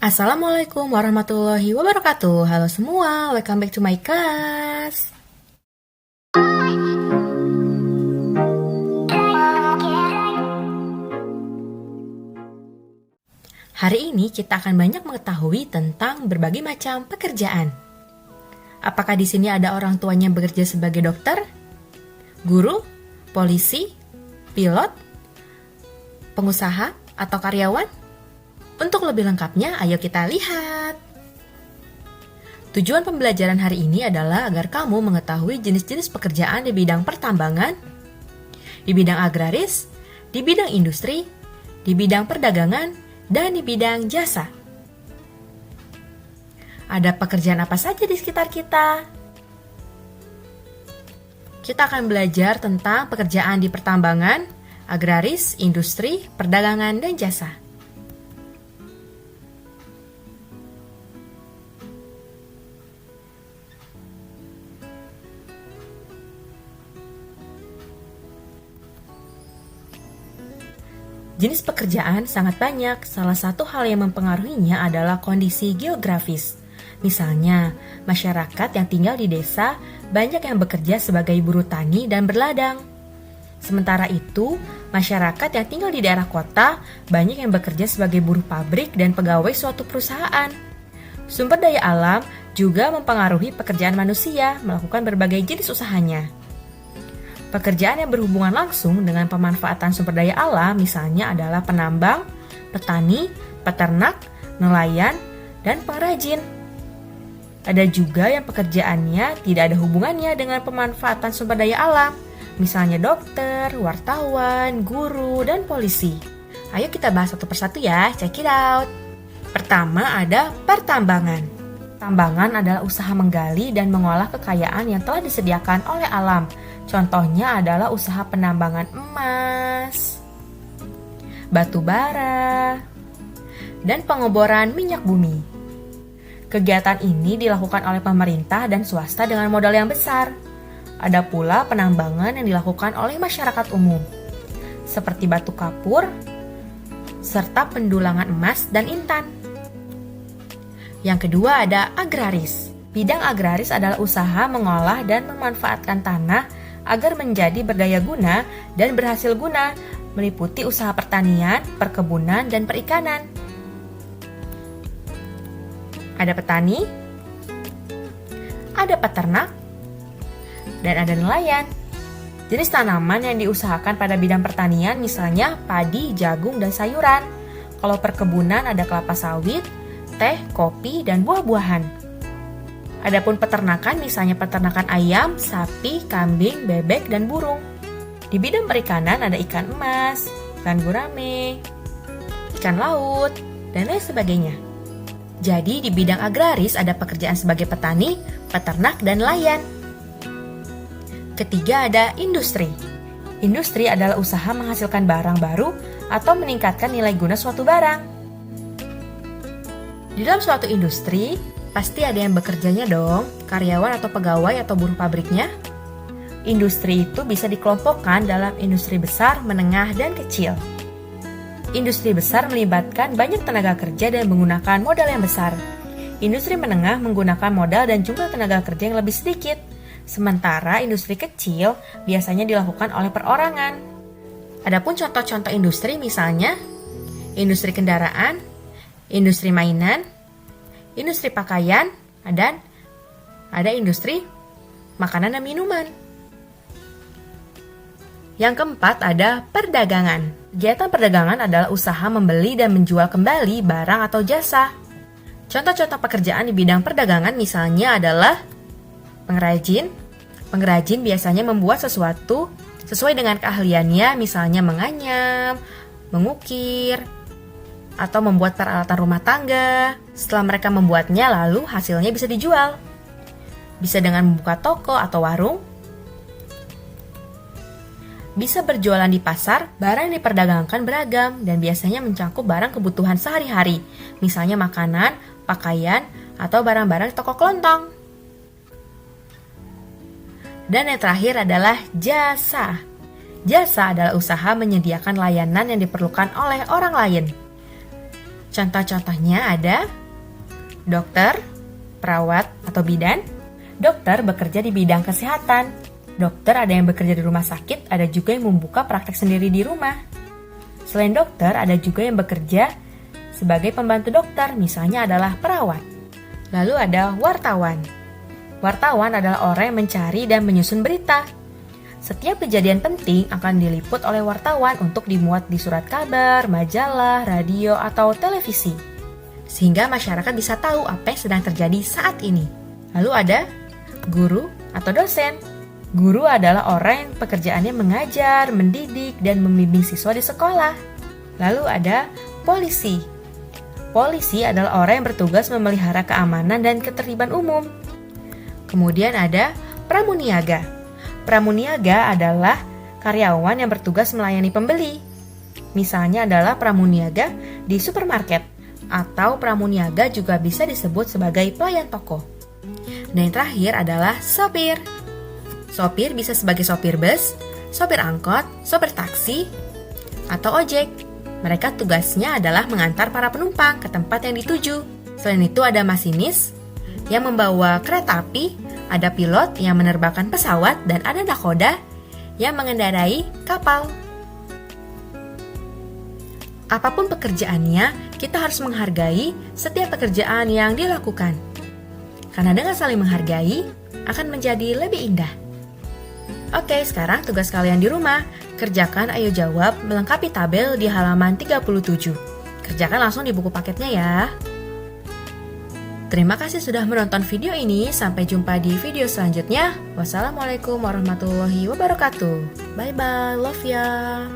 Assalamualaikum warahmatullahi wabarakatuh. Halo semua, welcome back to my class. Hari ini kita akan banyak mengetahui tentang berbagai macam pekerjaan. Apakah di sini ada orang tuanya bekerja sebagai dokter, guru, polisi, pilot, pengusaha, atau karyawan? Untuk lebih lengkapnya, ayo kita lihat. Tujuan pembelajaran hari ini adalah agar kamu mengetahui jenis-jenis pekerjaan di bidang pertambangan, di bidang agraris, di bidang industri, di bidang perdagangan, dan di bidang jasa. Ada pekerjaan apa saja di sekitar kita? Kita akan belajar tentang pekerjaan di pertambangan, agraris, industri, perdagangan, dan jasa. Jenis pekerjaan sangat banyak, salah satu hal yang mempengaruhinya adalah kondisi geografis. Misalnya, masyarakat yang tinggal di desa banyak yang bekerja sebagai buruh tani dan berladang. Sementara itu, masyarakat yang tinggal di daerah kota banyak yang bekerja sebagai buruh pabrik dan pegawai suatu perusahaan. Sumber daya alam juga mempengaruhi pekerjaan manusia melakukan berbagai jenis usahanya. Pekerjaan yang berhubungan langsung dengan pemanfaatan sumber daya alam misalnya adalah penambang, petani, peternak, nelayan, dan pengrajin. Ada juga yang pekerjaannya tidak ada hubungannya dengan pemanfaatan sumber daya alam, misalnya dokter, wartawan, guru, dan polisi. Ayo kita bahas satu persatu ya, check it out. Pertama ada pertambangan. Tambangan adalah usaha menggali dan mengolah kekayaan yang telah disediakan oleh alam. Contohnya adalah usaha penambangan emas, batu bara, dan pengoboran minyak bumi. Kegiatan ini dilakukan oleh pemerintah dan swasta dengan modal yang besar. Ada pula penambangan yang dilakukan oleh masyarakat umum, seperti batu kapur, serta pendulangan emas dan intan. Yang kedua ada agraris. Bidang agraris adalah usaha mengolah dan memanfaatkan tanah agar menjadi berdaya guna dan berhasil guna, meliputi usaha pertanian, perkebunan, dan perikanan. Ada petani, ada peternak, dan ada nelayan. Jenis tanaman yang diusahakan pada bidang pertanian misalnya padi, jagung, dan sayuran. Kalau perkebunan ada kelapa sawit, teh, kopi, dan buah-buahan. Adapun peternakan misalnya peternakan ayam, sapi, kambing, bebek, dan burung. Di bidang perikanan ada ikan emas, ikan gurame, ikan laut, dan lain sebagainya. Jadi di bidang agraris ada pekerjaan sebagai petani, peternak, dan nelayan. Ketiga ada industri. Industri adalah usaha menghasilkan barang baru atau meningkatkan nilai guna suatu barang. Di dalam suatu industri, pasti ada yang bekerjanya dong, karyawan atau pegawai atau buruh pabriknya. Industri itu bisa dikelompokkan dalam industri besar, menengah, dan kecil. Industri besar melibatkan banyak tenaga kerja dan menggunakan modal yang besar. Industri menengah menggunakan modal dan jumlah tenaga kerja yang lebih sedikit. Sementara industri kecil biasanya dilakukan oleh perorangan. Adapun contoh-contoh industri misalnya industri kendaraan, industri mainan, industri pakaian, dan ada industri makanan dan minuman. Yang keempat ada perdagangan. Kegiatan perdagangan adalah usaha membeli dan menjual kembali barang atau jasa. Contoh-contoh pekerjaan di bidang perdagangan misalnya adalah pengrajin. Pengrajin biasanya membuat sesuatu sesuai dengan keahliannya, misalnya menganyam, mengukir, atau membuat peralatan rumah tangga. Setelah mereka membuatnya, lalu hasilnya bisa dijual. Bisa dengan membuka toko atau warung. Bisa berjualan di pasar, barang yang diperdagangkan beragam dan biasanya mencakup barang kebutuhan sehari-hari, misalnya makanan, pakaian, atau barang-barang di toko kelontong. Dan yang terakhir adalah jasa. Jasa adalah usaha menyediakan layanan yang diperlukan oleh orang lain. Contoh-contohnya ada dokter, perawat atau bidan. Dokter bekerja di bidang kesehatan. Dokter ada yang bekerja di rumah sakit, ada juga yang membuka praktek sendiri di rumah. Selain dokter, ada juga yang bekerja sebagai pembantu dokter, misalnya adalah perawat. Lalu ada wartawan. Wartawan adalah orang yang mencari dan menyusun berita. Setiap kejadian penting akan diliput oleh wartawan untuk dimuat di surat kabar, majalah, radio, atau televisi. Sehingga masyarakat bisa tahu apa yang sedang terjadi saat ini. Lalu ada guru atau dosen. Guru adalah orang yang pekerjaannya mengajar, mendidik, dan membimbing siswa di sekolah. Lalu ada polisi. Polisi adalah orang yang bertugas memelihara keamanan dan ketertiban umum. Kemudian ada pramuniaga. Pramuniaga adalah karyawan yang bertugas melayani pembeli. Misalnya adalah pramuniaga di supermarket, atau pramuniaga juga bisa disebut sebagai pelayan toko. Dan yang terakhir adalah sopir. Sopir bisa sebagai sopir bus, sopir angkot, sopir taksi, atau ojek. Mereka tugasnya adalah mengantar para penumpang ke tempat yang dituju. Selain itu ada masinis yang membawa kereta api, ada pilot yang menerbangkan pesawat, dan ada nakhoda yang mengendarai kapal. Apapun pekerjaannya, kita harus menghargai setiap pekerjaan yang dilakukan. Karena dengan saling menghargai, akan menjadi lebih indah. Oke, sekarang tugas kalian di rumah. Kerjakan ayo jawab melengkapi tabel di halaman 37. Kerjakan langsung di buku paketnya ya. Terima kasih sudah menonton video ini. Sampai jumpa di video selanjutnya. Wassalamualaikum warahmatullahi wabarakatuh. Bye bye, love ya.